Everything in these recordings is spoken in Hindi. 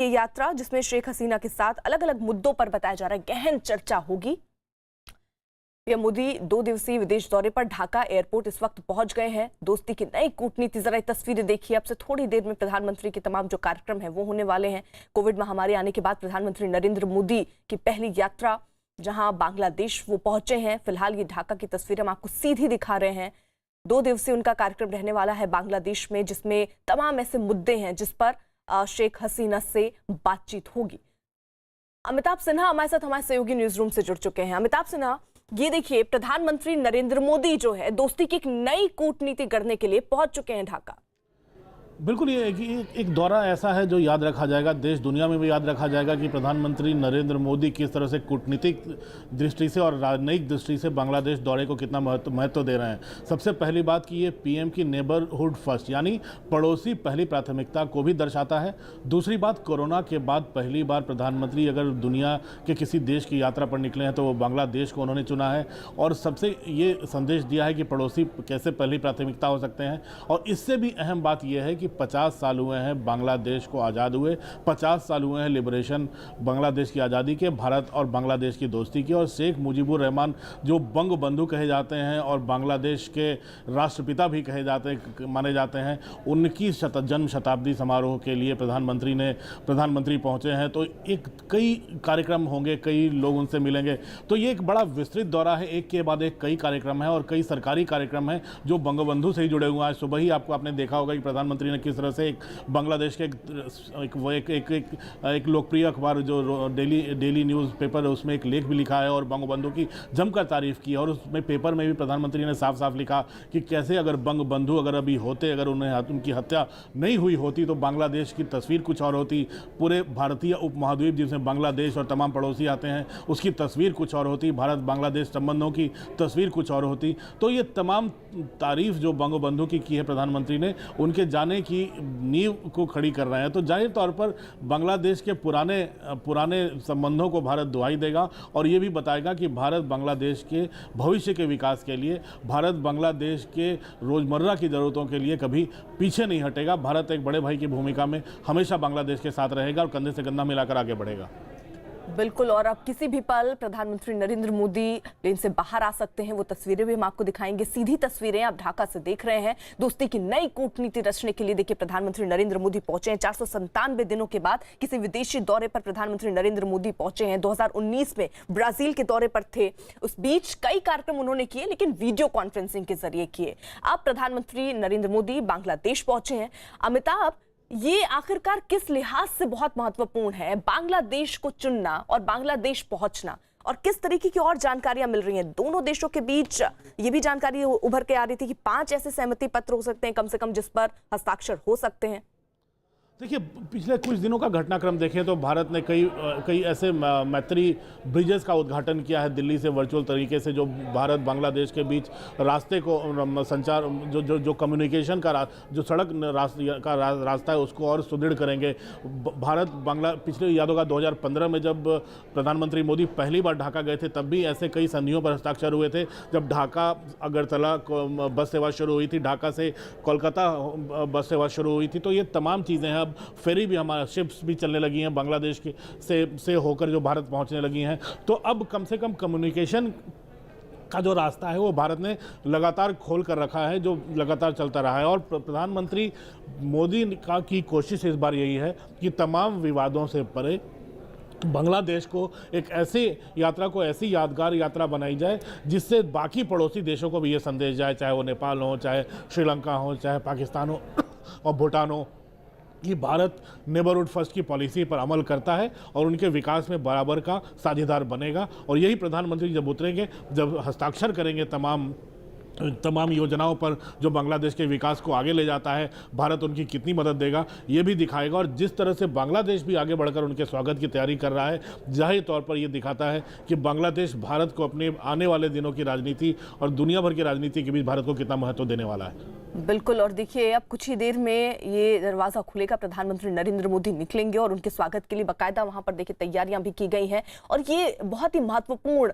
ये यात्रा जिसमें शेख हसीना के साथ अलग अलग मुद्दों पर बताया जा रहा है गहन चर्चा होगी। पीएम मोदी 2 दिवसीय विदेश दौरे पर ढाका एयरपोर्ट इस वक्त पहुंच गए हैं। दोस्ती की नई कूटनीति, जरा तस्वीरें देखिए। अब से थोड़ी देर में प्रधानमंत्री के तमाम जो कार्यक्रम है वो होने वाले हैं। कोविड महामारी आने के बाद प्रधानमंत्री नरेंद्र मोदी की पहली यात्रा जहां बांग्लादेश वो पहुंचे हैं। फिलहाल ये ढाका की तस्वीर हम आपको सीधी दिखा रहे हैं। 2 दिवसीय उनका कार्यक्रम रहने वाला है बांग्लादेश में, जिसमें तमाम ऐसे मुद्दे हैं जिस पर शेख हसीना से बातचीत होगी। अमिताभ सिन्हा हमारे साथ हमारे सहयोगी न्यूज रूम से जुड़ चुके हैं। अमिताभ सिन्हा, ये देखिए, प्रधानमंत्री नरेंद्र मोदी जो है दोस्ती की एक नई कूटनीति गढ़ने के लिए पहुंच चुके हैं ढाका। बिल्कुल, ये एक दौरा ऐसा है जो याद रखा जाएगा, देश दुनिया में भी याद रखा जाएगा कि प्रधानमंत्री नरेंद्र मोदी किस तरह से कूटनीतिक दृष्टि से और राजनयिक दृष्टि से बांग्लादेश दौरे को कितना महत्व दे रहे हैं। सबसे पहली बात कि ये पीएम की नेबरहुड फर्स्ट यानी पड़ोसी पहली प्राथमिकता को भी दर्शाता है। दूसरी बात, कोरोना के बाद पहली बार प्रधानमंत्री अगर दुनिया के किसी देश की यात्रा पर निकले हैं तो वो बांग्लादेश को उन्होंने चुना है और सबसे ये संदेश दिया है कि पड़ोसी कैसे पहली प्राथमिकता हो सकते हैं। और इससे भी अहम बात यह है कि 50 साल हुए हैं बांग्लादेश को आज़ाद हुए, 50 साल हुए हैं लिबरेशन बांग्लादेश की आज़ादी के, भारत और बांग्लादेश की दोस्ती की। और शेख मुजीबुर रहमान जो बंग बंधु कहे जाते हैं और बांग्लादेश के राष्ट्रपिता भी माने जाते हैं, उनकी जन्म शताब्दी समारोह के लिए प्रधानमंत्री पहुंचे हैं। तो कई कार्यक्रम होंगे, कई लोग उनसे मिलेंगे। तो ये एक बड़ा विस्तृत दौरा है, एक के बाद एक कई कार्यक्रम है और कई सरकारी कार्यक्रम हैं जो बंगबंधु से ही जुड़े हुए हैं। आज सुबह ही आपने देखा होगा कि प्रधानमंत्री ने किस तरह से एक बांग्लादेश के एक लोकप्रिय अखबार जो डेली न्यूज़ पेपर है उसमें एक लेख भी लिखा है और बंगबंधु की जमकर तारीफ की। और उसमें पेपर में भी प्रधानमंत्री ने साफ साफ लिखा कि कैसे अगर बंगबंधु अगर अभी होते, अगर उनकी हत्या नहीं हुई होती तो बांग्लादेश की तस्वीर कुछ और होती, पूरे भारतीय उपमहाद्वीप जिसमें बांग्लादेश और तमाम पड़ोसी आते हैं उसकी तस्वीर कुछ और होती, भारत बांग्लादेश संबंधों की तस्वीर कुछ और होती। तो ये तमाम तारीफ जो बंगबंधु की है प्रधानमंत्री ने, उनके जाने की नींव को खड़ी कर रहे हैं। तो जाहिर तौर पर बांग्लादेश के पुराने संबंधों को भारत दुहाई देगा और ये भी बताएगा कि भारत बांग्लादेश के भविष्य के विकास के लिए, भारत बांग्लादेश के रोज़मर्रा की ज़रूरतों के लिए कभी पीछे नहीं हटेगा। भारत एक बड़े भाई की भूमिका में हमेशा बांग्लादेश के साथ रहेगा और कंधे से कंधा मिलाकर आगे बढ़ेगा। बिल्कुल, और अब किसी भी पल प्रधानमंत्री नरेंद्र मोदी प्लेन से बाहर आ सकते हैं। वो तस्वीरें भी हम आपको दिखाएंगे, सीधी तस्वीरें आप ढाका से देख रहे हैं। दोस्ती की नई कूटनीति रचने के लिए देखिए प्रधानमंत्री नरेंद्र मोदी पहुंचे हैं। 497 दिनों के बाद किसी विदेशी दौरे पर प्रधानमंत्री नरेंद्र मोदी पहुंचे हैं। 2019 में ब्राजील के दौरे पर थे, उस बीच कई कार्यक्रम उन्होंने किए लेकिन वीडियो कॉन्फ्रेंसिंग के जरिए किए। अब प्रधानमंत्री नरेंद्र मोदी बांग्लादेश पहुंचे हैं। अमिताभ, ये आखिरकार किस लिहाज से बहुत महत्वपूर्ण है, बांग्लादेश को चुनना और बांग्लादेश पहुंचना, और किस तरीके की और जानकारियां मिल रही हैं दोनों देशों के बीच? ये भी जानकारी उभर के आ रही थी कि 5 ऐसे सहमति पत्र हो सकते हैं कम से कम जिस पर हस्ताक्षर हो सकते हैं। देखिए, पिछले कुछ दिनों का घटनाक्रम देखें तो भारत ने कई ऐसे मैत्री ब्रिजेस का उद्घाटन किया है दिल्ली से वर्चुअल तरीके से, जो भारत बांग्लादेश के बीच रास्ते को संचार जो कम्युनिकेशन का जो सड़क का रास्ता है उसको और सुदृढ़ करेंगे। भारत बांग्ला पिछले याद होगा 2015 में जब प्रधानमंत्री मोदी पहली बार ढाका गए थे तब भी ऐसे कई संधियों पर हस्ताक्षर हुए थे। जब ढाका अगरतला बस सेवा शुरू हुई थी, ढाका से कोलकाता बस सेवा शुरू हुई थी, तो ये तमाम चीज़ें हैं। फेरी भी, हमारा शिप्स भी चलने लगी हैं बांग्लादेश के से होकर जो भारत पहुंचने लगी हैं। तो अब कम से कम कम्युनिकेशन का जो रास्ता है वो भारत ने लगातार खोल कर रखा है, जो लगातार चलता रहा है। और प्रधानमंत्री मोदी की कोशिश इस बार यही है कि तमाम विवादों से परे बांग्लादेश को एक ऐसी यादगार यात्रा बनाई जाए जिससे बाकी पड़ोसी देशों को भी ये संदेश जाए, चाहे वो नेपाल हो, चाहे श्रीलंका हो, चाहे पाकिस्तान हो और भूटान हो, कि भारत नेबरहुड फर्स्ट की पॉलिसी पर अमल करता है और उनके विकास में बराबर का साझेदार बनेगा। और यही प्रधानमंत्री जब उतरेंगे, जब हस्ताक्षर करेंगे तमाम योजनाओं पर जो बांग्लादेश के विकास को आगे ले जाता है, भारत उनकी कितनी मदद देगा ये भी दिखाएगा। और जिस तरह से बांग्लादेश भी आगे बढ़कर उनके स्वागत की तैयारी कर रहा है, जाहिर तौर पर ये दिखाता है कि बांग्लादेश भारत को अपने आने वाले दिनों की राजनीति और दुनिया भर की राजनीति के बीच भारत को कितना महत्व देने वाला है। बिल्कुल। और देखिए अब कुछ ही देर में ये दरवाजा खुलेगा, प्रधानमंत्री नरेंद्र मोदी निकलेंगे और उनके स्वागत के लिए बाकायदा वहां पर देखिए तैयारियां भी की गई हैं। और ये बहुत ही महत्वपूर्ण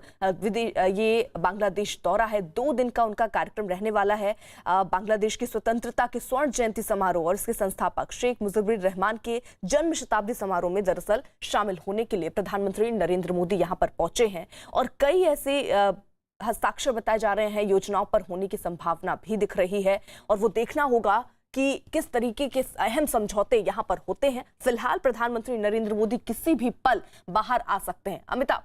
ये बांग्लादेश दौरा है, 2 दिन का उनका कार्यक्रम रहने वाला है। बांग्लादेश की स्वतंत्रता के स्वर्ण जयंती समारोह और इसके संस्थापक शेख मुजीबुर रहमान के जन्म शताब्दी समारोह में दरअसल शामिल होने के लिए प्रधानमंत्री नरेंद्र मोदी यहां पर पहुंचे हैं। और कई ऐसे हस्ताक्षर बताए जा रहे हैं, योजनाओं पर होने की संभावना भी दिख रही है। और वो देखना होगा कि किस तरीके के अहम समझौते यहां पर होते हैं। फिलहाल प्रधानमंत्री नरेंद्र मोदी किसी भी पल बाहर आ सकते हैं। अमिताभ।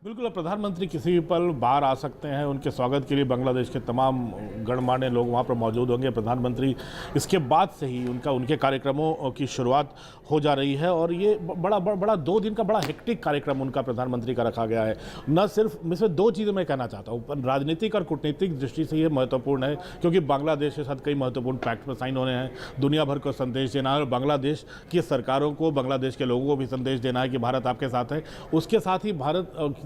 बिल्कुल, अब प्रधानमंत्री किसी भी पल बाहर आ सकते हैं। उनके स्वागत के लिए बांग्लादेश के तमाम गणमान्य लोग वहां पर मौजूद होंगे। प्रधानमंत्री इसके बाद से ही उनके कार्यक्रमों की शुरुआत हो जा रही है। और ये बड़ा 2 दिन का बड़ा हेक्टिक कार्यक्रम उनका प्रधानमंत्री का रखा गया है। न सिर्फ इसमें 2 चीज़ें मैं कहना चाहता हूँ, राजनीतिक और कूटनीतिक दृष्टि से ये महत्वपूर्ण है क्योंकि बांग्लादेश के साथ कई महत्वपूर्ण पैक्ट पर साइन होने हैं। दुनिया भर को संदेश देना है और बांग्लादेश की सरकारों को, बांग्लादेश के लोगों को भी संदेश देना है कि भारत आपके साथ है। उसके साथ ही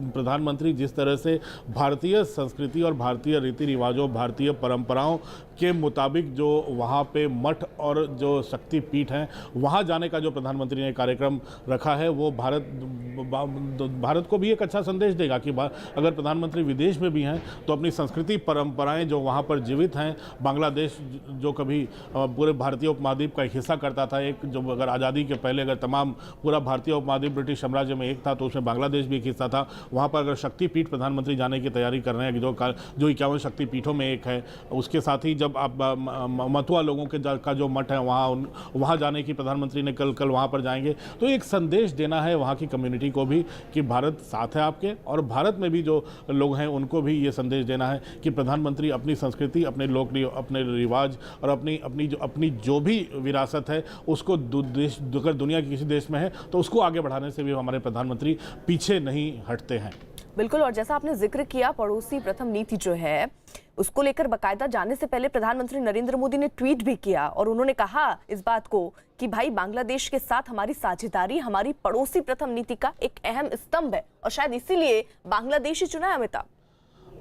प्रधानमंत्री जिस तरह से भारतीय संस्कृति और भारतीय रीति रिवाजों, भारतीय परंपराओं के मुताबिक जो वहाँ पे मठ और जो शक्तिपीठ हैं वहाँ जाने का जो प्रधानमंत्री ने कार्यक्रम रखा है, वो भारत को भी एक अच्छा संदेश देगा कि अगर प्रधानमंत्री विदेश में भी हैं तो अपनी संस्कृति परंपराएं जो वहाँ पर जीवित हैं। बांग्लादेश जो कभी पूरे भारतीय उपमहाद्वीप का एक हिस्सा करता था, एक जो अगर आज़ादी के पहले अगर तमाम पूरा भारतीय उपमहाद्वीप ब्रिटिश साम्राज्य में एक था तो उसमें बांग्लादेश भी एक हिस्सा था। वहाँ पर अगर शक्तिपीठ प्रधानमंत्री जाने की तैयारी कर रहे हैं जो 51 शक्तिपीठों में एक है। उसके साथ ही जब आप मतुआ लोगों के का जो मठ है वहाँ जाने की प्रधानमंत्री ने कल वहाँ पर जाएंगे। तो एक संदेश देना है वहाँ की कम्युनिटी को भी कि भारत साथ है आपके, और भारत में भी जो लोग हैं उनको भी ये संदेश देना है कि प्रधानमंत्री अपनी संस्कृति, अपने अपने रिवाज और अपनी जो भी विरासत है उसको अगर दुनिया के किसी देश में है तो उसको आगे बढ़ाने से भी हमारे प्रधानमंत्री पीछे नहीं हटते हैं। बिल्कुल। और जैसा आपने जिक्र किया, पड़ोसी प्रथम नीति जो है उसको लेकर बाकायदा जाने से पहले प्रधानमंत्री नरेंद्र मोदी ने ट्वीट भी किया और उन्होंने कहा इस बात को कि भाई बांग्लादेश के साथ हमारी साझेदारी हमारी पड़ोसी प्रथम नीति का एक अहम स्तंभ है और शायद इसीलिए बांग्लादेश ही चुना है। अमिताभ।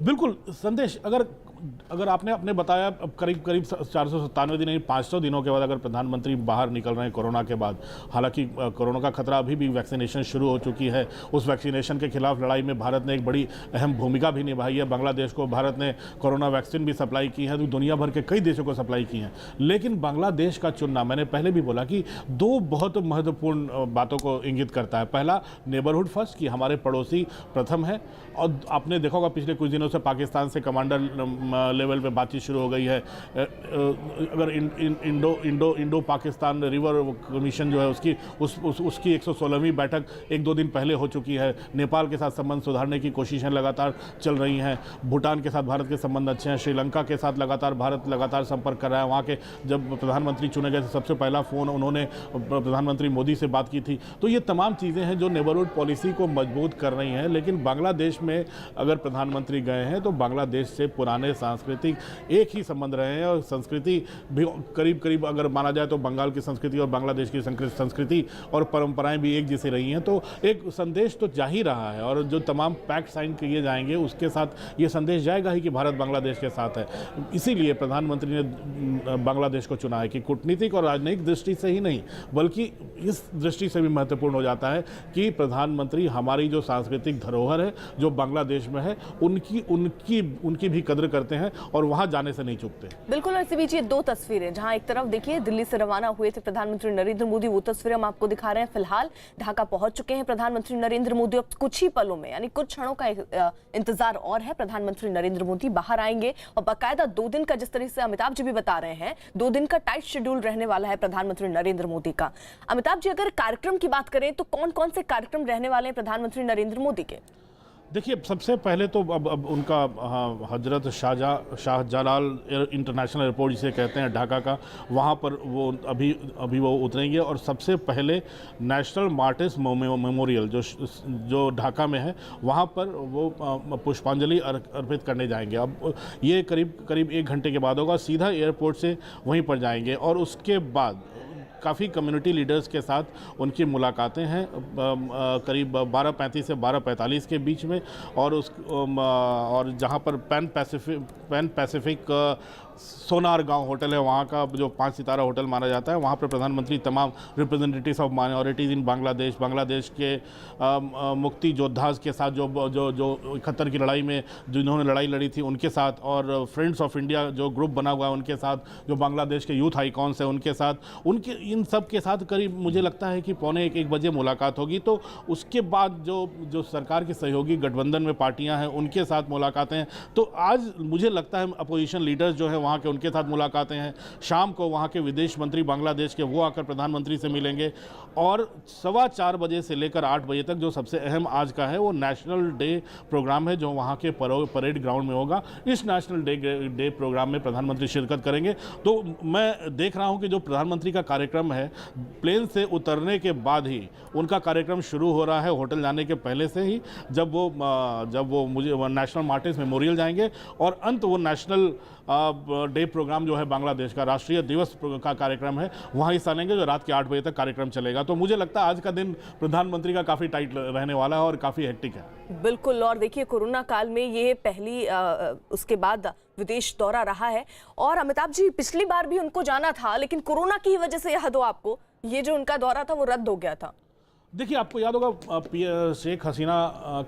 बिल्कुल, संदेश अगर आपने बताया करीब 497 दिन, 500 दिनों के बाद अगर प्रधानमंत्री बाहर निकल रहे हैं कोरोना के बाद। हालांकि कोरोना का खतरा अभी भी, वैक्सीनेशन शुरू हो चुकी है। उस वैक्सीनेशन के खिलाफ लड़ाई में भारत ने एक बड़ी अहम भूमिका भी निभाई है। बांग्लादेश को भारत ने कोरोना वैक्सीन भी सप्लाई की है, तो दुनिया भर के कई देशों को सप्लाई की है। लेकिन बांग्लादेश का चुनना, मैंने पहले भी बोला कि 2 बहुत महत्वपूर्ण बातों को इंगित करता है। पहला, नेबरहुड फर्स्ट, कि हमारे पड़ोसी प्रथम है। और आपने देखा होगा पिछले कुछ दिनों से पाकिस्तान से कमांडर लेवल पे बातचीत शुरू हो गई है। अगर इंडो पाकिस्तान रिवर कमीशन जो है उसकी 116वीं बैठक 1-2 दिन पहले हो चुकी है। नेपाल के साथ संबंध सुधारने की कोशिशें लगातार चल रही हैं। भूटान के साथ भारत के संबंध अच्छे हैं। श्रीलंका के साथ भारत लगातार संपर्क कर रहा है। वहाँ के जब प्रधानमंत्री चुने गए थे सबसे पहला फ़ोन उन्होंने प्रधानमंत्री मोदी से बात की थी। तो ये तमाम चीज़ें हैं जो नेबरहुड पॉलिसी को मजबूत कर रही हैं। लेकिन बांग्लादेश में अगर प्रधानमंत्री गए हैं तो बांग्लादेश से पुराने सांस्कृतिक एक ही संबंध रहे हैं और संस्कृति भी करीब अगर माना जाए तो बंगाल की संस्कृति और बांग्लादेश की संस्कृति और परंपराएं भी एक जैसी रही हैं। तो एक संदेश तो जा ही रहा है और जो तमाम पैक्ट साइन किए जाएंगे उसके साथ ये संदेश जाएगा ही कि भारत बांग्लादेश के साथ है। इसीलिए प्रधानमंत्री ने बांग्लादेश को चुना है कि कूटनीतिक और राजनयिक दृष्टि से ही नहीं बल्कि इस दृष्टि से भी महत्वपूर्ण हो जाता है कि प्रधानमंत्री हमारी जो सांस्कृतिक धरोहर है जो बांग्लादेश में है उनकी भी कदर करते हैं और वहां जाने से नहीं चूकते। बिल्कुल। इसी बीच ये 2 तस्वीरें, जहां एक तरफ देखिए दिल्ली से रवाना हुए थे प्रधानमंत्री नरेंद्र मोदी, वो तस्वीरें हम आपको दिखा रहे हैं। फिलहाल ढाका पहुंच चुके हैं प्रधानमंत्री नरेंद्र मोदी। अब कुछ ही पलों में यानी कुछ क्षणों का इंतजार और है, प्रधानमंत्री नरेंद्र मोदी बाहर आएंगे और बाकायदा 2 दिन का, जिस तरह से अमिताभ जी भी बता रहे हैं, 2 दिन का टाइट शेड्यूल रहने वाला है प्रधानमंत्री नरेंद्र मोदी का। अमिताभ जी, अगर कार्यक्रम की बात करें तो कौन कौन से कार्यक्रम रहने वाले हैं प्रधानमंत्री नरेंद्र मोदी के? देखिए, सबसे पहले तो अब उनका हजरत शाहजलाल इंटरनेशनल एयरपोर्ट जिसे कहते हैं ढाका का, वहाँ पर वो अभी वो उतरेंगे और सबसे पहले नेशनल मार्टिस मेमोरियल जो ढाका में है वहाँ पर वो पुष्पांजलि अर्पित करने जाएंगे। अब ये करीब 1 घंटे के बाद होगा। सीधा एयरपोर्ट से वहीं पर जाएंगे और उसके बाद काफ़ी कम्युनिटी लीडर्स के साथ उनकी मुलाकातें हैं करीब 12:35 से 12:45 के बीच में। और जहां पर पैन पैसिफिक सोनार गांव होटल है, वहाँ का जो 5 सितारा होटल माना जाता है, वहाँ पर प्रधानमंत्री तमाम रिप्रेजेंटेटिव्स ऑफ माइनॉरिटीज़ इन बांग्लादेश के मुक्ति योद्धा के साथ जो 71 की लड़ाई में जिन्होंने लड़ाई लड़ी थी उनके साथ, और फ्रेंड्स ऑफ इंडिया जो ग्रुप बना हुआ है उनके साथ, जो बांग्लादेश के यूथ आइकॉन्स हैं उनके साथ, उनके इन सब के साथ करीब मुझे लगता है कि 1:45 बजे मुलाकात होगी। तो उसके बाद जो सरकार की सहयोगी गठबंधन में पार्टियां हैं उनके साथ मुलाकातें। तो आज मुझे लगता है अपोजिशन लीडर्स जो है वहाँ के, उनके साथ मुलाकातें हैं। शाम को वहाँ के विदेश मंत्री बांग्लादेश के वो आकर प्रधानमंत्री से मिलेंगे, और 4:15 बजे से लेकर 8 बजे तक जो सबसे अहम आज का है वो नेशनल डे प्रोग्राम है जो वहाँ के परेड ग्राउंड में होगा। इस नेशनल डे प्रोग्राम में प्रधानमंत्री शिरकत करेंगे। तो मैं देख रहा हूँ कि जो प्रधानमंत्री का कार्यक्रम है, प्लेन से उतरने के बाद ही उनका कार्यक्रम शुरू हो रहा है, होटल जाने के पहले से ही, जब वो नेशनल मार्टिन्स मेमोरियल जाएंगे, और अंत वो नेशनल डे प्रोग्राम जो है बांग्लादेश का राष्ट्रीय दिवस का कार्यक्रम है, वहाँ हिस्सा लेंगे, जो रात के 8 बजे तक कार्यक्रम चलेगा। तो मुझे लगता है आज का दिन प्रधानमंत्री का काफ़ी टाइट रहने वाला है और काफ़ी हेक्टिक है। बिल्कुल, और देखिए कोरोना काल में ये पहली उसके बाद विदेश दौरा रहा है। और अमिताभ जी, पिछली बार भी उनको जाना था, लेकिन कोरोना की वजह से याद हो आपको, ये जो उनका दौरा था वो रद्द हो गया था। देखिए, आपको याद होगा शेख हसीना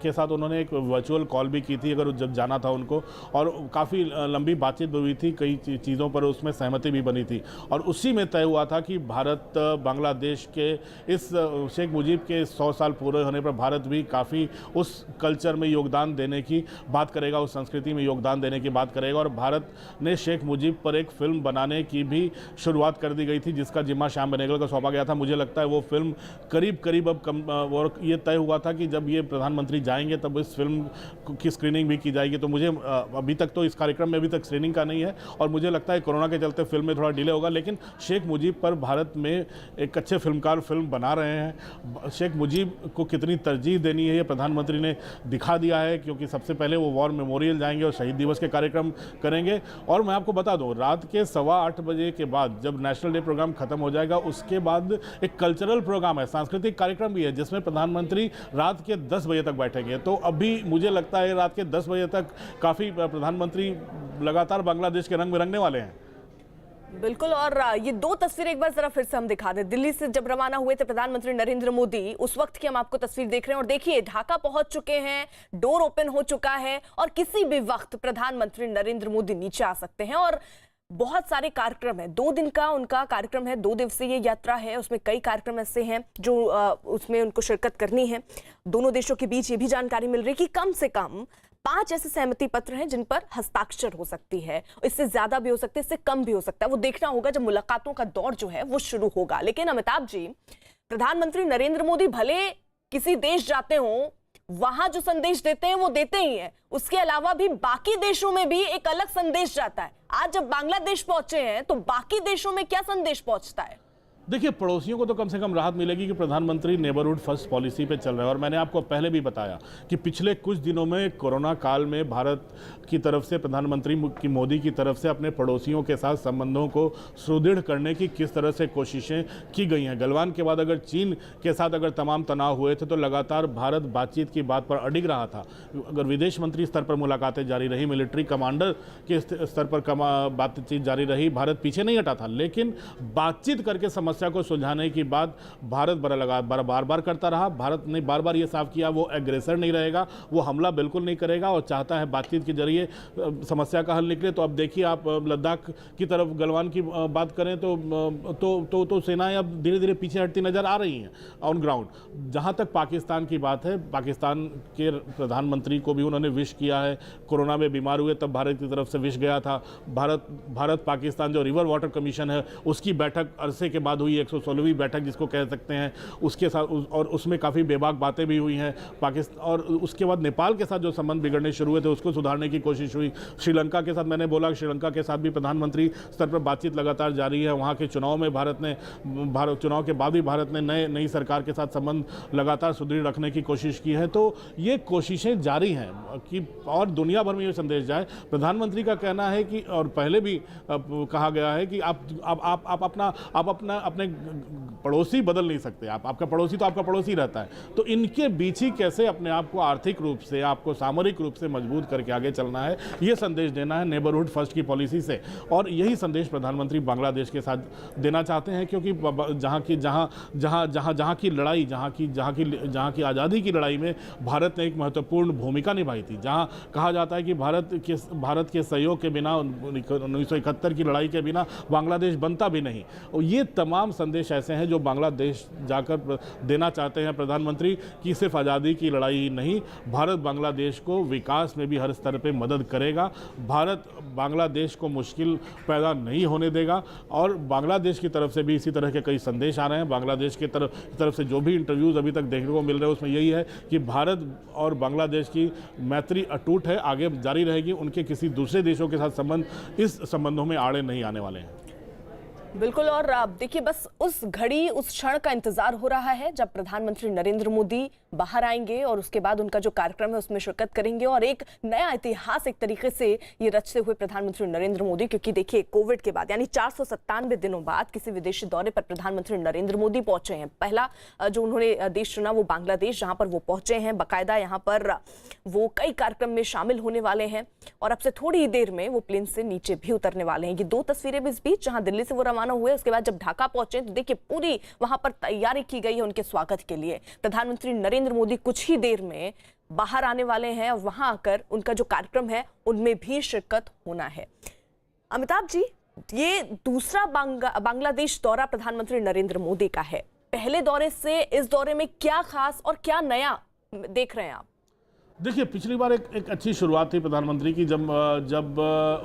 के साथ उन्होंने एक वर्चुअल कॉल भी की थी, अगर जब जाना था उनको, और काफ़ी लंबी बातचीत भी हुई थी, कई चीज़ों पर उसमें सहमति भी बनी थी, और उसी में तय हुआ था कि भारत बांग्लादेश के इस शेख मुजीब के 100 साल पूरे होने पर भारत भी काफ़ी उस कल्चर में योगदान देने की बात करेगा, उस संस्कृति में योगदान देने की बात करेगा। और भारत ने शेख मुजीब पर एक फ़िल्म बनाने की भी शुरुआत कर दी गई थी, जिसका जिम्मा श्याम बेनेगल को सौंपा गया था। मुझे लगता है वो फिल्म करीब और ये तय हुआ था कि जब ये प्रधानमंत्री जाएंगे तब इस फिल्म की स्क्रीनिंग भी की जाएगी। तो मुझे अभी तक तो इस कार्यक्रम में अभी तक स्क्रीनिंग का नहीं है, और मुझे लगता है कोरोना के चलते फिल्म में थोड़ा डिले होगा, लेकिन शेख मुजीब पर भारत में एक अच्छे फिल्मकार फिल्म बना रहे हैं। शेख मुजीब को कितनी तरजीह देनी है ये प्रधानमंत्री ने दिखा दिया है, क्योंकि सबसे पहले वो वॉर मेमोरियल जाएंगे और शहीद दिवस के कार्यक्रम करेंगे। और मैं आपको बता दूँ, रात के 8:15 बजे के बाद जब नेशनल डे प्रोग्राम खत्म हो जाएगा, उसके बाद एक कल्चरल प्रोग्राम है, सांस्कृतिक कार्यक्रम भी है, जिसमें प्रधानमंत्री रात के 10 बजे तक बैठेंगे। तो अभी मुझे लगता है रात के 10 बजे तक काफ़ी प्रधानमंत्री लगातार बांग्लादेश के रंग में रंगने वाले हैं। बिल्कुल, और ये 2 तस्वीरें एक बार जरा फिर से हम दिखा दें। दिल्ली से जब रवाना हुए थे प्रधानमंत्री नरेंद्र मोदी, उस वक्त की हम आपको तस्वीर देख रहे हैं, और देखिए ढाका पहुंच चुके हैं, डोर ओपन हो चुका है, और किसी भी वक्त प्रधानमंत्री नरेंद्र मोदी नीचे आ सकते हैं। और बहुत सारे कार्यक्रम है, 2 दिन का उनका कार्यक्रम है, 2 दिवसीय ये यात्रा है, उसमें कई कार्यक्रम ऐसे हैं जो उसमें उनको शिरकत करनी है। दोनों देशों के बीच ये भी जानकारी मिल रही है कि कम से कम 5 ऐसे सहमति पत्र हैं जिन पर हस्ताक्षर हो सकती है। इससे ज्यादा भी हो सकते हैं, इससे कम भी हो सकता है, वो देखना होगा जब मुलाकातों का दौर जो है वो शुरू होगा। लेकिन अमिताभ जी, प्रधानमंत्री नरेंद्र मोदी भले किसी देश जाते हों, वहां जो संदेश देते हैं वो देते ही हैं, उसके अलावा भी बाकी देशों में भी एक अलग संदेश जाता है। आज जब बांग्लादेश पहुंचे हैं तो बाकी देशों में क्या संदेश पहुंचता है? देखिए, पड़ोसियों को तो कम से कम राहत मिलेगी कि प्रधानमंत्री नेबरहुड फर्स्ट पॉलिसी पे चल रहे हैं। और मैंने आपको पहले भी बताया कि पिछले कुछ दिनों में कोरोना काल में भारत की तरफ से, प्रधानमंत्री की मोदी की तरफ से अपने पड़ोसियों के साथ संबंधों को सुदृढ़ करने की किस तरह से कोशिशें की गई हैं। गलवान के बाद अगर चीन के साथ अगर तमाम तनाव हुए थे तो लगातार भारत बातचीत की बात पर अडिग रहा था। अगर विदेश मंत्री स्तर पर मुलाकातें जारी रही, मिलिट्री कमांडर के स्तर पर बातचीत जारी रही, भारत पीछे नहीं हटा था। लेकिन बातचीत करके समस्या को सुलझाने की बात भारत बार बार करता रहा। भारत ने बार बार ये साफ किया वो एग्रेसर नहीं रहेगा, वो हमला बिल्कुल नहीं करेगा, और चाहता है बातचीत के जरिए समस्या का हल निकले। तो अब देखिए, आप लद्दाख की तरफ गलवान की बात करें तो सेनाएं अब धीरे धीरे पीछे हटती नजर आ रही हैं ऑन ग्राउंड। जहां तक पाकिस्तान की बात है, पाकिस्तान के प्रधानमंत्री को भी उन्होंने विश किया है। कोरोना में बीमार हुए तब भारत की तरफ से विश गया था। भारत पाकिस्तान जो रिवर वाटर कमीशन है उसकी बैठक अरसे के बाद हुई, 116वीं बैठक जिसको कह सकते हैं, उसके साथ, और उसमें काफ़ी बेबाक बातें भी हुई हैं पाकिस्तान। और उसके बाद नेपाल के साथ जो संबंध बिगड़ने शुरू हुए थे उसको सुधारने की कोशिश हुई। श्रीलंका के साथ मैंने बोला, श्रीलंका के साथ भी प्रधानमंत्री स्तर पर बातचीत लगातार जारी है। वहाँ के चुनाव में चुनाव के बाद भी भारत ने नई सरकार के साथ संबंध लगातार सुदृढ़ रखने की कोशिश की है। तो ये कोशिशें जारी हैं कि और दुनिया भर में ये संदेश जाए। प्रधानमंत्री का कहना है कि, और पहले भी कहा गया है कि आप अपने पड़ोसी बदल नहीं सकते। आपका पड़ोसी तो आपका पड़ोसी रहता है, तो इनके बीच ही कैसे अपने आप को आर्थिक रूप से, आपको सामरिक रूप से मजबूत करके आगे चलना है, ये संदेश देना है नेबरहुड फर्स्ट की पॉलिसी से। और यही संदेश प्रधानमंत्री बांग्लादेश के साथ देना चाहते हैं, क्योंकि जहाँ की लड़ाई, जहाँ की आज़ादी की लड़ाई में भारत ने एक महत्वपूर्ण भूमिका निभाई थी, जहाँ कहा जाता है कि भारत के सहयोग के बिना, 1971 की लड़ाई के बिना बांग्लादेश बनता भी नहीं। और ये तमाम संदेश ऐसे हैं जो बांग्लादेश जाकर देना चाहते हैं प्रधानमंत्री, कि सिर्फ आज़ादी की लड़ाई ही नहीं, भारत बांग्लादेश को विकास में भी हर स्तर पे मदद करेगा। भारत बांग्लादेश को मुश्किल पैदा नहीं होने देगा। और बांग्लादेश की तरफ से भी इसी तरह के कई संदेश आ रहे हैं। बांग्लादेश की तरफ से जो भी इंटरव्यूज़ अभी तक देखने को मिल रहे हैं, उसमें यही है कि भारत और बांग्लादेश की मैत्री अटूट है, आगे जारी रहेगी। उनके किसी दूसरे देशों के साथ संबंध इस संबंधों में आड़े नहीं आने वाले हैं। बिल्कुल। और देखिए, बस उस घड़ी, उस क्षण का इंतजार हो रहा है जब प्रधानमंत्री नरेंद्र मोदी बाहर आएंगे और उसके बाद उनका जो कार्यक्रम है उसमें शिरकत करेंगे और एक नया इतिहास एक तरीके से ये रचते हुए प्रधानमंत्री नरेंद्र मोदी, क्योंकि देखिए कोविड के बाद यानी 497 दिनों बाद किसी विदेशी दौरे पर प्रधानमंत्री नरेंद्र मोदी पहुंचे हैं। पहला जो उन्होंने देश चुना वो बांग्लादेश, जहां पर वो पहुंचे हैं। बाकायदा यहाँ पर वो कई कार्यक्रम में शामिल होने वाले हैं और अब से थोड़ी ही देर में वो प्लेन से नीचे भी उतरने वाले हैं। ये दो तस्वीरें भी इस बीच, जहां दिल्ली से वो रवाना हुए, उसके बाद जब ढाका पहुंचे तो देखिए पूरी वहां पर तैयारी की गई है उनके स्वागत के लिए। प्रधानमंत्री नरेंद्र मोदी कुछ ही देर में बाहर आने वाले हैं और वहां आकर उनका जो कार्यक्रम है उनमें भी शिरकत होना है। अमिताभ जी, ये दूसरा बांग्लादेश दौरा प्रधानमंत्री नरेंद्र मोदी का है। पहले दौरे से इस दौरे में क्या खास और क्या नया देख रहे हैं आप? देखिए, पिछली बार एक अच्छी शुरुआत थी प्रधानमंत्री की, जब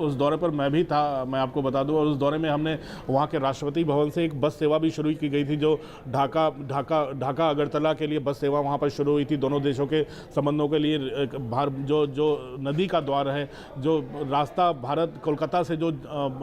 उस दौरे पर मैं भी था, मैं आपको बता दूं। और उस दौरे में हमने वहाँ के राष्ट्रपति भवन से एक बस सेवा भी शुरू की गई थी, जो ढाका अगरतला के लिए बस सेवा वहाँ पर शुरू हुई थी। दोनों देशों के संबंधों के लिए जो नदी का द्वार है, जो रास्ता भारत कोलकाता से जो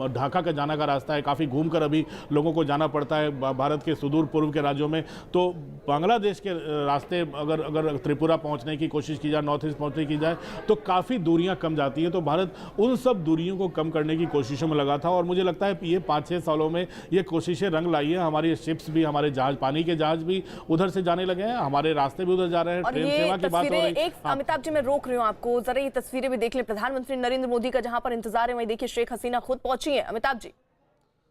ढाका का जाना का रास्ता है, काफ़ी घूम कर अभी लोगों को जाना पड़ता है भारत के सुदूर पूर्व के राज्यों में। तो बांग्लादेश के रास्ते अगर त्रिपुरा पहुँचने की कोशिश की जाए, नॉर्थ ईस्ट पहुंचने की जाए, तो काफ़ी दूरियां कम जाती हैं। तो भारत उन सब दूरियों को कम करने की कोशिशों में लगा था और मुझे लगता है ये 5-6 सालों में ये कोशिशें रंग लाई हैं। हमारी शिप्स भी, हमारे जहाज, पानी के जहाज भी उधर से जाने लगे हैं, हमारे रास्ते भी उधर जा रहे हैं, ट्रेन सेवा की बात हो रही है। अमिताभ जी, मैं रोक रही हूँ आपको, जरा ये तस्वीरें भी देख लें। प्रधानमंत्री नरेंद्र मोदी का जहां पर इंतजार है, वहीं देखिए शेख हसीना खुद पहुंची है। अमिताभ जी,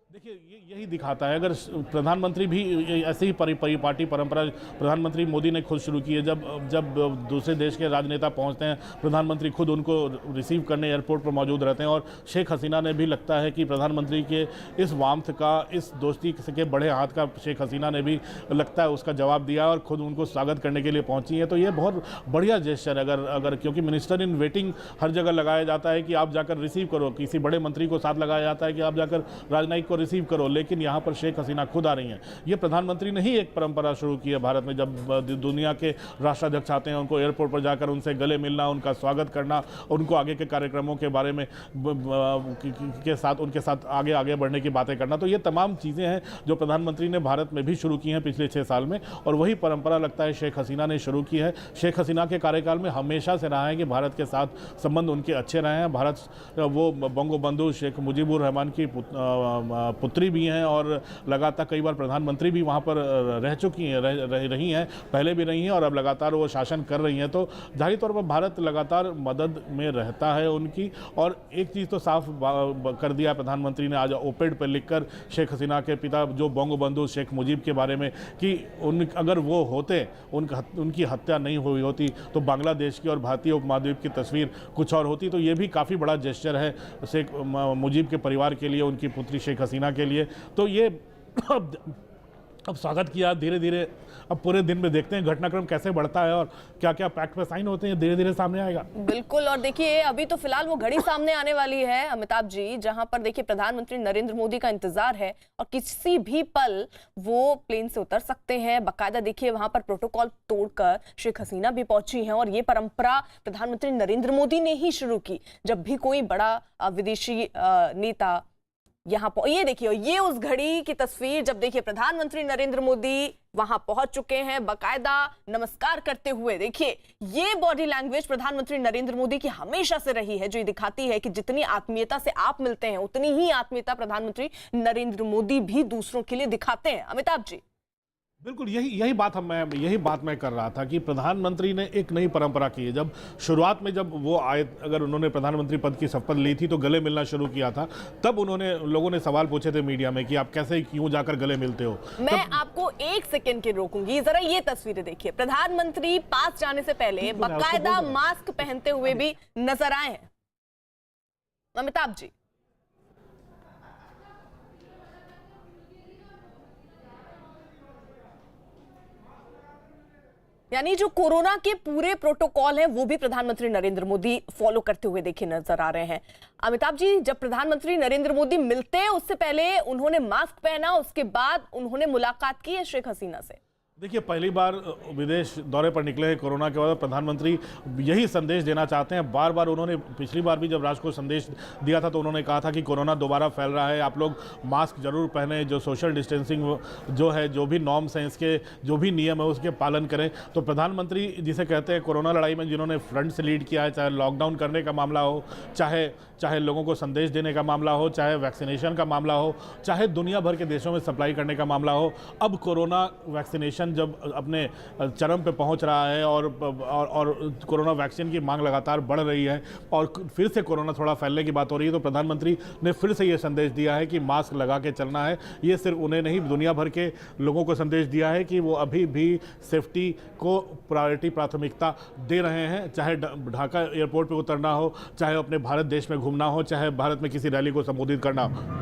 देखिए, यही दिखाता है, अगर प्रधानमंत्री भी ऐसे ही परिपाटी परंपरा प्रधानमंत्री मोदी ने खुद शुरू की है। जब दूसरे देश के राजनेता पहुंचते हैं, प्रधानमंत्री खुद उनको रिसीव करने एयरपोर्ट पर मौजूद रहते हैं। और शेख हसीना ने भी, लगता है कि प्रधानमंत्री के इस वामथ का, इस दोस्ती के बड़े हाथ का शेख हसीना ने भी, लगता है, उसका जवाब दिया और खुद उनको स्वागत करने के लिए पहुंची है। तो ये बहुत बढ़िया जेस्चर है। अगर क्योंकि मिनिस्टर इन वेटिंग हर जगह लगाया जाता है कि आप जाकर रिसीव करो, किसी बड़े मंत्री को साथ लगाया जाता है कि आप जाकर राजनयिक को रिसीव करो, लेकिन यहाँ पर शेख हसीना खुद आ रही हैं। ये प्रधानमंत्री ने ही एक परंपरा शुरू की है भारत में। जब दुनिया के राष्ट्राध्यक्ष आते हैं, उनको एयरपोर्ट पर जाकर उनसे गले मिलना, उनका स्वागत करना, उनको आगे के कार्यक्रमों के बारे में उनके साथ आगे बढ़ने की बातें करना। तो ये तमाम चीज़ें हैं जो प्रधानमंत्री ने भारत में भी शुरू की हैं पिछले 6 साल में, और वही परंपरा लगता है शेख हसीना ने शुरू की है। शेख हसीना के कार्यकाल में हमेशा से रहा है कि भारत के साथ संबंध उनके अच्छे रहे हैं। भारत, वो बंगबंधु शेख मुजीबुर रहमान की पुत्री भी हैं और लगातार कई बार प्रधानमंत्री भी वहाँ पर रही हैं, पहले भी रही हैं और अब लगातार वो शासन कर रही हैं। तो जाहिर तौर पर भारत लगातार मदद में रहता है उनकी। और एक चीज़ तो साफ कर दिया प्रधानमंत्री ने आज ओपेड पर लिखकर शेख हसीना के पिता जो बंगबंधु शेख मुजीब के बारे में, कि अगर वो होते, उनकी हत्या नहीं हुई होती, तो बांग्लादेश की और भारतीय उपमहाद्वीप की तस्वीर कुछ और होती। तो ये भी काफ़ी बड़ा जेस्चर है शेख मुजीब के परिवार के लिए, उनकी पुत्री शेख हसीना के लिए। तो ये अब स्वागत किया धीरे धीरे। अब पूरे दिन में देखते हैं घटनाक्रम कैसे बढ़ता है और क्या क्या पैक्ट पे साइन होते हैं, धीरे धीरे सामने आएगा। बिल्कुल। और देखिए, अभी तो फिलहाल वो घड़ी सामने आने वाली है अमिताभ जी, जहां पर देखिए प्रधानमंत्री नरेंद्र मोदी का इंतजार है और किसी भी पल वो प्लेन से उतर सकते हैं। बाकायदा देखिए वहां पर प्रोटोकॉल तोड़कर शेख हसीना भी पहुंची हैं और ये परंपरा प्रधानमंत्री नरेंद्र मोदी ने ही शुरू की। जब भी कोई बड़ा विदेशी नेता ये देखिए, ये उस घड़ी की तस्वीर जब देखिए प्रधानमंत्री नरेंद्र मोदी वहां पहुंच चुके हैं, बकायदा नमस्कार करते हुए। देखिए ये बॉडी लैंग्वेज प्रधानमंत्री नरेंद्र मोदी की हमेशा से रही है, जो ये दिखाती है कि जितनी आत्मीयता से आप मिलते हैं उतनी ही आत्मीयता प्रधानमंत्री नरेंद्र मोदी भी दूसरों के लिए दिखाते हैं। अमिताभ जी। बिल्कुल यही बात मैं कर रहा था कि प्रधानमंत्री ने एक नई परंपरा की है। जब शुरुआत में जब वो आए, अगर उन्होंने प्रधानमंत्री पद की शपथ ली थी तो गले मिलना शुरू किया था, तब लोगों ने सवाल पूछे थे मीडिया में कि आप कैसे क्यों जाकर गले मिलते हो। मैं आपको एक सेकंड के रोकूंगी, जरा ये तस्वीरें देखिए। प्रधानमंत्री पास जाने से पहले बाकायदा मास्क पहनते हुए भी नजर आए हैं। अमिताभ जी। यानी जो कोरोना के पूरे प्रोटोकॉल हैं वो भी प्रधानमंत्री नरेंद्र मोदी फॉलो करते हुए देखे नजर आ रहे हैं। अमिताभ जी, जब प्रधानमंत्री नरेंद्र मोदी मिलते हैं उससे पहले उन्होंने मास्क पहना, उसके बाद उन्होंने मुलाकात की है शेख हसीना से। देखिए, पहली बार विदेश दौरे पर निकले हैं कोरोना के बाद, प्रधानमंत्री यही संदेश देना चाहते हैं। बार बार उन्होंने पिछली बार भी जब राष्ट्र को संदेश दिया था तो उन्होंने कहा था कि कोरोना दोबारा फैल रहा है, आप लोग मास्क जरूर पहने, जो सोशल डिस्टेंसिंग जो है, जो भी नॉर्म्स हैं, इसके जो भी नियम है उसके पालन करें। तो प्रधानमंत्री जिसे कहते हैं कोरोना लड़ाई में जिन्होंने फ्रंट से लीड किया है, चाहे लॉकडाउन करने का मामला हो, चाहे लोगों को संदेश देने का मामला हो, चाहे वैक्सीनेशन का मामला हो, चाहे दुनिया भर के देशों में सप्लाई करने का मामला हो, अब कोरोना वैक्सीनेशन जब अपने चरम पे पहुंच रहा है और कोरोना वैक्सीन की मांग लगातार बढ़ रही है और फिर से कोरोना थोड़ा फैलने की बात हो रही है, तो प्रधानमंत्री ने फिर से ये संदेश दिया है कि मास्क लगा के चलना है। ये सिर्फ उन्हें नहीं, दुनिया भर के लोगों को संदेश दिया है कि वो अभी भी सेफ्टी को प्राथमिकता दे रहे हैं, चाहे ढाका एयरपोर्ट पे उतरना हो, चाहे अपने भारत देश में घूमना हो, चाहे भारत में किसी रैली को संबोधित करना हो।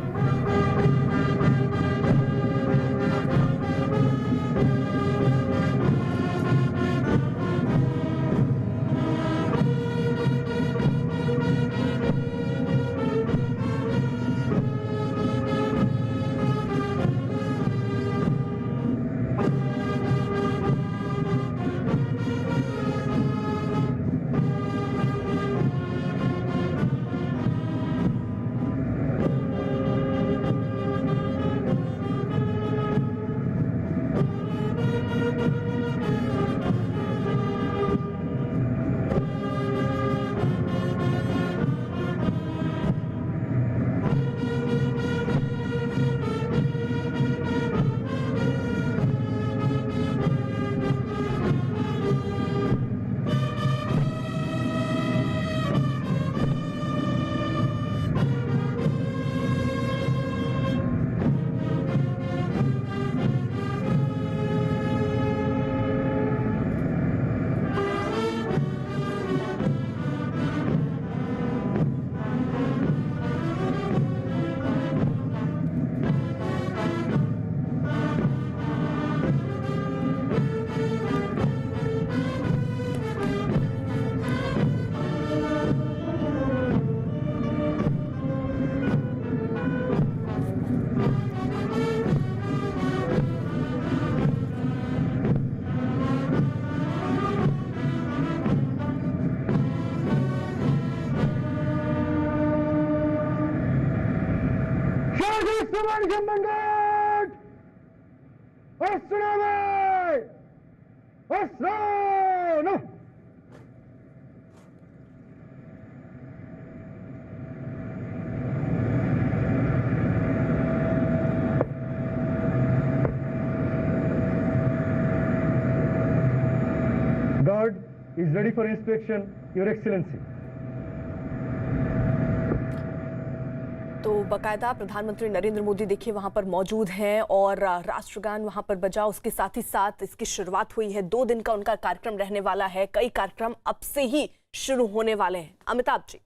Guard is ready for inspection, Your Excellency. तो बाकायदा प्रधानमंत्री नरेंद्र मोदी देखिए वहां पर मौजूद हैं और राष्ट्रगान वहां पर बजा। उसके साथ ही साथ इसकी शुरुआत हुई है। 2 दिन का उनका कार्यक्रम रहने वाला है। कई कार्यक्रम अब से ही शुरू होने वाले हैं। अमिताभ जी।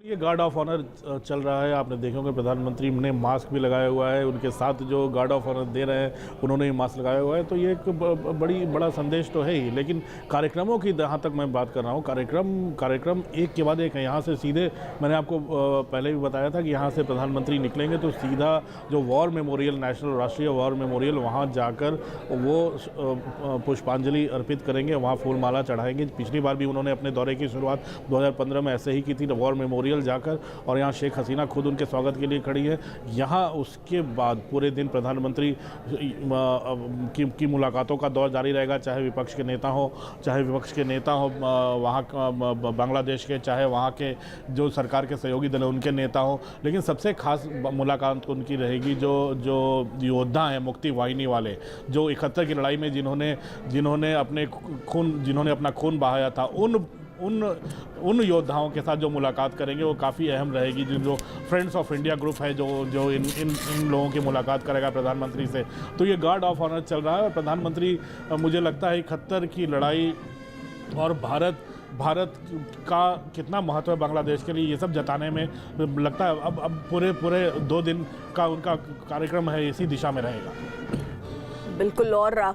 ये गार्ड ऑफ ऑनर चल रहा है, आपने देखा होगा प्रधानमंत्री ने मास्क भी लगाया हुआ है, उनके साथ जो गार्ड ऑफ ऑनर दे रहे हैं उन्होंने भी मास्क लगाया हुआ है। तो ये एक बड़ा संदेश तो है ही, लेकिन कार्यक्रमों की जहाँ तक मैं बात कर रहा हूँ, कार्यक्रम एक के बाद एक है। यहाँ से सीधे मैंने आपको पहले भी बताया था कि यहाँ से प्रधानमंत्री निकलेंगे तो सीधा जो वॉर मेमोरियल, नेशनल राष्ट्रीय वॉर मेमोरियल, वहाँ जाकर वो पुष्पांजलि अर्पित करेंगे, वहाँ फूलमाला चढ़ाएंगे। पिछली बार भी उन्होंने अपने दौरे की शुरुआत 2015 में ऐसे ही की थी, वॉर मेमोरियल मेमोरियल जाकर, और यहाँ शेख हसीना खुद उनके स्वागत के लिए खड़ी है। यहाँ उसके बाद पूरे दिन प्रधानमंत्री की मुलाकातों का दौर जारी रहेगा, चाहे विपक्ष के नेता हो वहाँ बांग्लादेश के, चाहे वहाँ के जो सरकार के सहयोगी दल हैं उनके नेता हो। लेकिन सबसे खास मुलाकात उनकी रहेगी जो योद्धा हैं मुक्ति वाहिनी वाले, जो 71 की लड़ाई में जिन्होंने अपना खून बहाया था, उन योद्धाओं के साथ जो मुलाकात करेंगे वो काफ़ी अहम रहेगी। जो फ्रेंड्स ऑफ इंडिया ग्रुप है जो इन लोगों की मुलाकात करेगा प्रधानमंत्री से। तो ये गार्ड ऑफ ऑनर चल रहा है। प्रधानमंत्री, मुझे लगता है 71 की लड़ाई और भारत का कितना महत्व है बांग्लादेश के लिए, ये सब जताने में लगता है अब पूरे 2 दिन का उनका कार्यक्रम है, इसी दिशा में रहेगा। बिल्कुल। और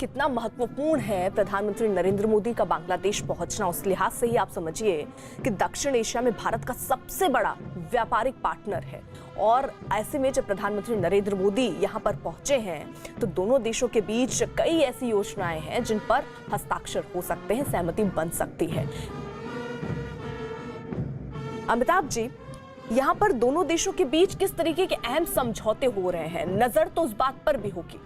कितना महत्वपूर्ण है प्रधानमंत्री नरेंद्र मोदी का बांग्लादेश पहुंचना, उस लिहाज से ही आप समझिए कि दक्षिण एशिया में भारत का सबसे बड़ा व्यापारिक पार्टनर है। और ऐसे में जब प्रधानमंत्री नरेंद्र मोदी यहां पर पहुंचे हैं तो दोनों देशों के बीच कई ऐसी योजनाएं हैं जिन पर हस्ताक्षर हो सकते हैं, सहमति बन सकती है। अमिताभ जी, यहां पर दोनों देशों के बीच किस तरीके के अहम समझौते हो रहे हैं, नजर तो उस बात पर भी होगी।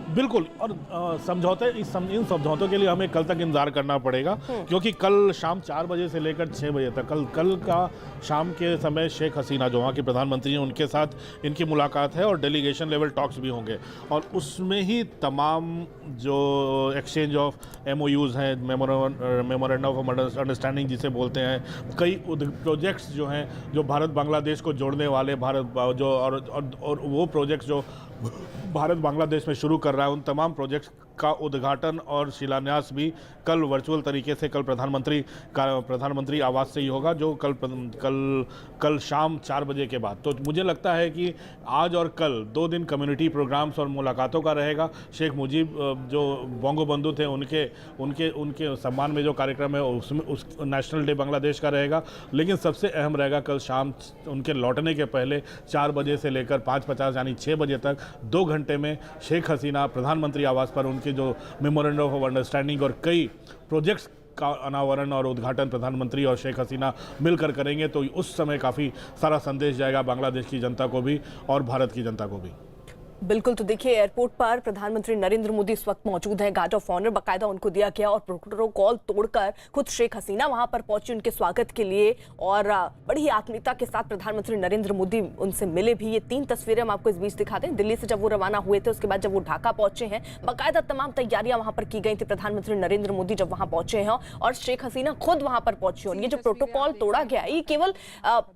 बिल्कुल। और इन समझौतों के लिए हमें कल तक इंतजार करना पड़ेगा, क्योंकि कल शाम 4 बजे से लेकर 6 बजे तक कल का शाम के समय शेख हसीना जो वहाँ के प्रधानमंत्री हैं उनके साथ इनकी मुलाकात है और डेलीगेशन लेवल टॉक्स भी होंगे। और उसमें ही तमाम जो एक्सचेंज ऑफ MOUs हैं, मेमोरेंडम ऑफ अंडरस्टैंडिंग जिसे बोलते हैं, कई प्रोजेक्ट्स जो हैं जो भारत बांग्लादेश को जोड़ने वाले, और वो प्रोजेक्ट्स जो भारत बांग्लादेश में शुरू कर रहा है, उन तमाम प्रोजेक्ट्स का उद्घाटन और शिलान्यास भी कल वर्चुअल तरीके से प्रधानमंत्री आवास से ही होगा, जो कल शाम 4 बजे के बाद। तो मुझे लगता है कि आज और कल 2 दिन कम्युनिटी प्रोग्राम्स और मुलाकातों का रहेगा। शेख मुजीब जो बोंगो बंधु थे उनके सम्मान में जो कार्यक्रम है उसमें नेशनल डे बांग्लादेश का रहेगा। लेकिन सबसे अहम रहेगा कल शाम उनके लौटने के पहले 4 बजे से लेकर 5:50 यानी 6 बजे तक 2 घंटे में शेख हसीना प्रधानमंत्री आवास पर उनके जो मेमोरेंडम ऑफ अंडरस्टैंडिंग और कई प्रोजेक्ट्स का अनावरण और उद्घाटन प्रधानमंत्री और शेख हसीना मिलकर करेंगे। तो उस समय काफ़ी सारा संदेश जाएगा बांग्लादेश की जनता को भी और भारत की जनता को भी। बिल्कुल। तो देखिए, एयरपोर्ट पर प्रधानमंत्री नरेंद्र मोदी इस वक्त मौजूद हैं। गार्ड ऑफ ऑनर बाकायदा उनको दिया गया और प्रोटोकॉल तोड़कर खुद शेख हसीना वहां पर पहुंची उनके स्वागत के लिए, और बड़ी आत्मीयता के साथ प्रधानमंत्री नरेंद्र मोदी उनसे मिले भी। ये 3 तस्वीरें हम आपको इस बीच दिखाते हैं। दिल्ली से जब वो रवाना हुए थे, उसके बाद जब वो ढाका पहुंचे हैं, बाकायदा तमाम तैयारियां वहां पर की गई थी। प्रधानमंत्री नरेंद्र मोदी जब वहां पहुंचे हैं और शेख हसीना खुद वहां पर पहुंची, और ये जो प्रोटोकॉल तोड़ा गया, ये केवल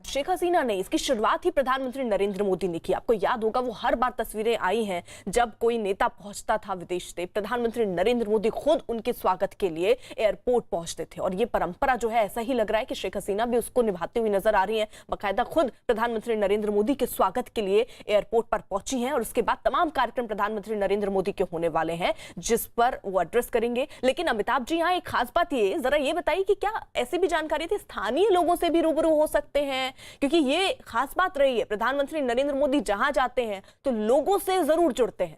शेख हसीना नहीं, इसकी शुरुआत ही प्रधानमंत्री नरेंद्र मोदी ने की। आपको याद होगा वो हर बार तस्वीरें आई हैं जब कोई नेता पहुंचता था विदेश से, प्रधानमंत्री नरेंद्र मोदी खुद उनके स्वागत के लिए एयरपोर्ट पहुंचते थे। और ये परंपरा जो है, ऐसा ही लग रहा है कि शेख हसीना भी उसको निभाते हुए नजर आ रही हैं। बाकायदा खुद प्रधानमंत्री नरेंद्र मोदी के स्वागत के लिए एयरपोर्ट पर पहुंची हैं, और उसके बाद तमाम कार्यक्रम प्रधानमंत्री नरेंद्र मोदी के होने वाले हैं जिस पर वो एड्रेस करेंगे। लेकिन अमिताभ जी, यहाँ एक खास बात ये, जरा ये बताइए कि क्या ऐसी भी जानकारी थी स्थानीय लोगों से भी रूबरू हो सकते हैं, क्योंकि ये खास बात रही है, प्रधानमंत्री नरेंद्र मोदी जहां जाते हैं तो लोगों से जरूर जुड़ते हैं।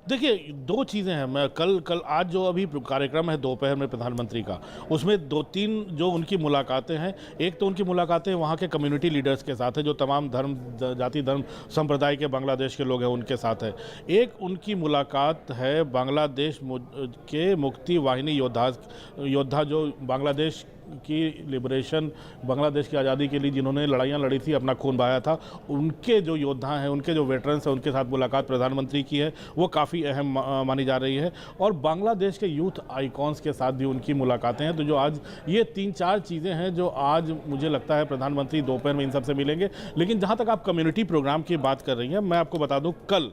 देखिए, 2 चीज़ें हैं। मैं कल आज जो अभी कार्यक्रम है दोपहर में प्रधानमंत्री का, उसमें 2-3 जो उनकी मुलाकातें हैं। एक तो उनकी मुलाकातें वहाँ के कम्युनिटी लीडर्स के साथ है, जो तमाम जाति धर्म संप्रदाय के बांग्लादेश के लोग हैं उनके साथ है। एक उनकी मुलाकात है बांग्लादेश के मुक्ति वाहिनी योद्धा जो बांग्लादेश की लिबरेशन, बांग्लादेश की आज़ादी के लिए जिन्होंने लड़ाइयाँ लड़ी थी, अपना खून बहाया था, उनके जो योद्धा हैं, उनके जो वेटरन्स हैं, उनके साथ मुलाकात प्रधानमंत्री की है, वो काफ़ी अहम मानी जा रही है। और बांग्लादेश के यूथ आइकॉन्स के साथ भी उनकी मुलाकातें हैं। तो जो आज ये 3-4 चीज़ें हैं जो आज मुझे लगता है प्रधानमंत्री दोपहर में इन सबसे मिलेंगे। लेकिन जहाँ तक आप कम्युनिटी प्रोग्राम की बात कर रही हैं, मैं आपको बता दूँ कल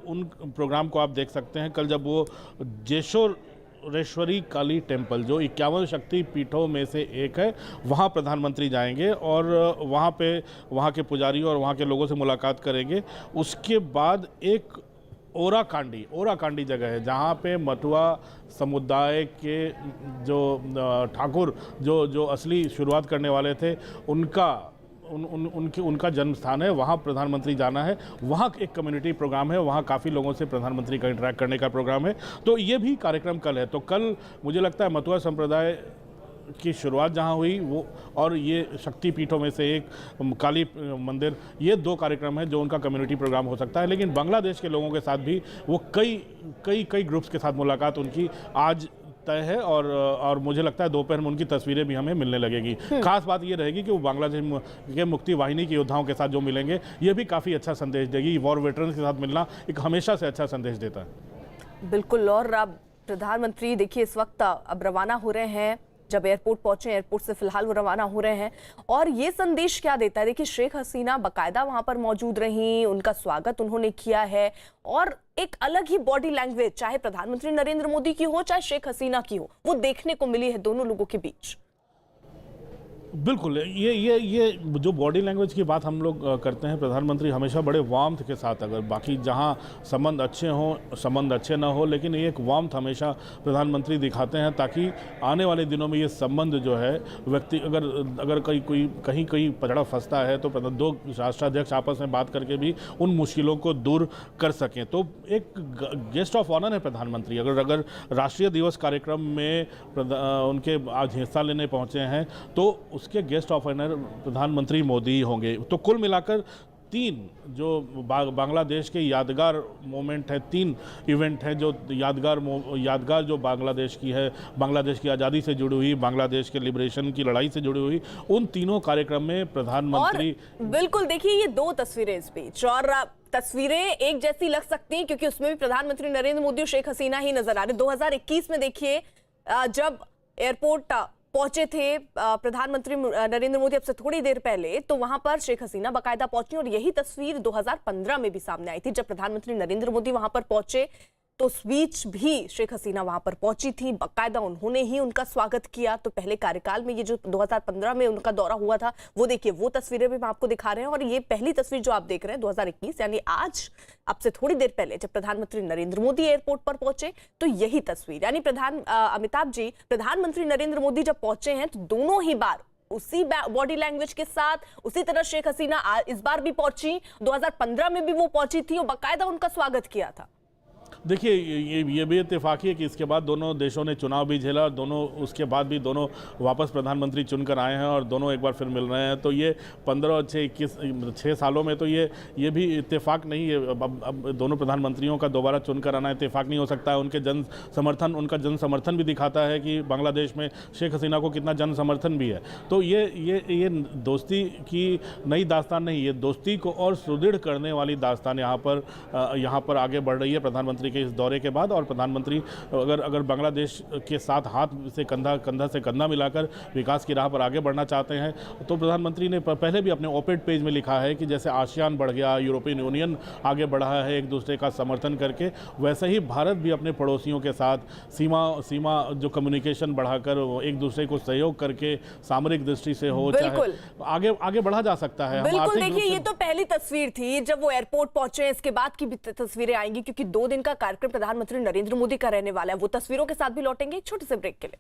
उन प्रोग्राम को आप देख सकते हैं। कल जब वो जेशोरेश्वरी काली टेम्पल, जो 51 शक्ति पीठों में से एक है, वहाँ प्रधानमंत्री जाएंगे और वहाँ के पुजारियों और वहाँ के लोगों से मुलाकात करेंगे। उसके बाद एक ओराकांडी जगह है जहाँ पे मटुआ समुदाय के जो ठाकुर जो असली शुरुआत करने वाले थे, उनका जन्म स्थान है, वहाँ प्रधानमंत्री जाना है। वहाँ एक कम्युनिटी प्रोग्राम है, वहाँ काफ़ी लोगों से प्रधानमंत्री का इंटरेक्ट करने का प्रोग्राम है। तो ये भी कार्यक्रम कल है। तो कल मुझे लगता है मटुआ संप्रदाय की शुरुआत जहां हुई वो, और ये शक्तिपीठों में से एक काली मंदिर, ये 2 कार्यक्रम हैं जो उनका कम्युनिटी प्रोग्राम हो सकता है। लेकिन बांग्लादेश के लोगों के साथ भी वो कई ग्रुप्स के साथ मुलाकात उनकी आज तय है, और मुझे लगता है दोपहर में उनकी तस्वीरें भी हमें मिलने लगेगी। खास बात ये रहेगी कि वो बांग्लादेश के मुक्ति वाहिनी के योद्धाओं के साथ जो मिलेंगे, ये भी काफ़ी अच्छा संदेश देगी। वॉर वेटरन्स के साथ मिलना एक हमेशा से अच्छा संदेश देता है। बिल्कुल। और अब प्रधानमंत्री देखिए इस वक्त अब रवाना हो रहे हैं, जब एयरपोर्ट पहुंचे, एयरपोर्ट से फिलहाल वो रवाना हो रहे हैं, और ये संदेश क्या देता है? देखिए शेख हसीना बाकायदा वहां पर मौजूद रहीं, उनका स्वागत उन्होंने किया है, और एक अलग ही बॉडी लैंग्वेज, चाहे प्रधानमंत्री नरेंद्र मोदी की हो चाहे शेख हसीना की हो, वो देखने को मिली है दोनों लोगों के बीच। बिल्कुल, ये जो बॉडी लैंग्वेज की बात हम लोग करते हैं, प्रधानमंत्री हमेशा बड़े वार्मथ के साथ, अगर बाकी जहां संबंध अच्छे हों, संबंध अच्छे ना हो, लेकिन एक वार्मथ हमेशा प्रधानमंत्री दिखाते हैं, ताकि आने वाले दिनों में ये संबंध जो है, व्यक्ति अगर कहीं पचड़ा फंसता है तो 2 राष्ट्राध्यक्ष आपस में बात करके भी उन मुश्किलों को दूर कर सकें। तो एक गेस्ट ऑफ ऑनर है प्रधानमंत्री। अगर राष्ट्रीय दिवस कार्यक्रम में उनके आज हिस्सा लेने पहुँचे हैं तो उसके गेस्ट ऑफ ऑनर प्रधानमंत्री मोदी होंगे। तो कुल मिलाकर 3 जो बांग्लादेश के यादगार मोमेंट है, 3 इवेंट है जो यादगार जो बांग्लादेश की है, बांग्लादेश की आज़ादी से जुड़ी हुई, बांग्लादेश के लिबरेशन की लड़ाई से जुड़ी हुई, उन तीनों कार्यक्रम में प्रधानमंत्री। बिल्कुल, देखिए ये 2 तस्वीरें इस बीच, और तस्वीरें एक जैसी लग सकती हैं क्योंकि उसमें भी प्रधानमंत्री नरेंद्र मोदी और शेख हसीना ही नजर आ रहे। 2021 में देखिए जब एयरपोर्ट पहुंचे थे प्रधानमंत्री नरेंद्र मोदी, अब से थोड़ी देर पहले, तो वहां पर शेख हसीना बाकायदा पहुंची, और यही तस्वीर 2015 में भी सामने आई थी जब प्रधानमंत्री नरेंद्र मोदी वहां पर पहुंचे, तो उस बीच भी शेख हसीना वहां पर पहुंची थी, बाकायदा उन्होंने ही उनका स्वागत किया। तो पहले कार्यकाल में ये जो 2015 में उनका दौरा हुआ था, वो देखिए वो तस्वीरें भी हम आपको दिखा रहे हैं, और ये पहली तस्वीर जो आप देख रहे हैं 2021, यानी आज अब से थोड़ी देर पहले जब प्रधानमंत्री नरेंद्र मोदी एयरपोर्ट पर पहुंचे, तो यही तस्वीर, यानी अमिताभ जी, प्रधानमंत्री नरेंद्र मोदी जब पहुंचे हैं तो दोनों ही बार उसी बॉडी लैंग्वेज के साथ, उसी तरह शेख हसीना इस बार भी पहुंची, 2015 में भी वो पहुंची थी और बाकायदा उनका स्वागत किया था। देखिए ये भी इत्तेफाकी है कि इसके बाद दोनों देशों ने चुनाव भी झेला, और दोनों उसके बाद भी दोनों वापस प्रधानमंत्री चुनकर आए हैं, और दोनों एक बार फिर मिल रहे हैं। तो ये 6 सालों में तो ये भी इत्तेफाक नहीं है। अब दोनों प्रधानमंत्रियों का दोबारा चुनकर आना इत्तेफाक नहीं हो सकता है। उनका जन समर्थन भी दिखाता है कि बांग्लादेश में शेख हसीना को कितना जन समर्थन भी है। तो ये दोस्ती की नई दास्तान नहीं, ये दोस्ती को और सुदृढ़ करने वाली दास्तान यहाँ पर आगे बढ़ रही है प्रधानमंत्री के इस दौरे के बाद। और प्रधानमंत्री अगर बांग्लादेश के साथ हाथ से कंधा मिलाकर विकास की राह पर आगे बढ़ना चाहते हैं, तो प्रधानमंत्री ने पहले भी अपने ओपेड पेज में लिखा है कि जैसे आसियान बढ़ गया, यूरोपियन यूनियन आगे बढ़ा है एक दूसरे का समर्थन करके, वैसे ही भारत भी अपने पड़ोसियों के साथ सीमा जो कम्युनिकेशन बढ़ाकर एक दूसरे को सहयोग करके सामरिक दृष्टि से हो, चाहे आगे बढ़ा जा सकता है। बिल्कुल, देखिए ये तो पहली तस्वीर थी जब वो एयरपोर्ट पहुंचे, इसके बाद की भी तस्वीरें आएंगी क्योंकि 2 दिन का कार्यक्रम प्रधानमंत्री नरेंद्र मोदी का रहने वाला है। वो तस्वीरों के साथ भी लौटेंगे एक छोटे से ब्रेक के लिए।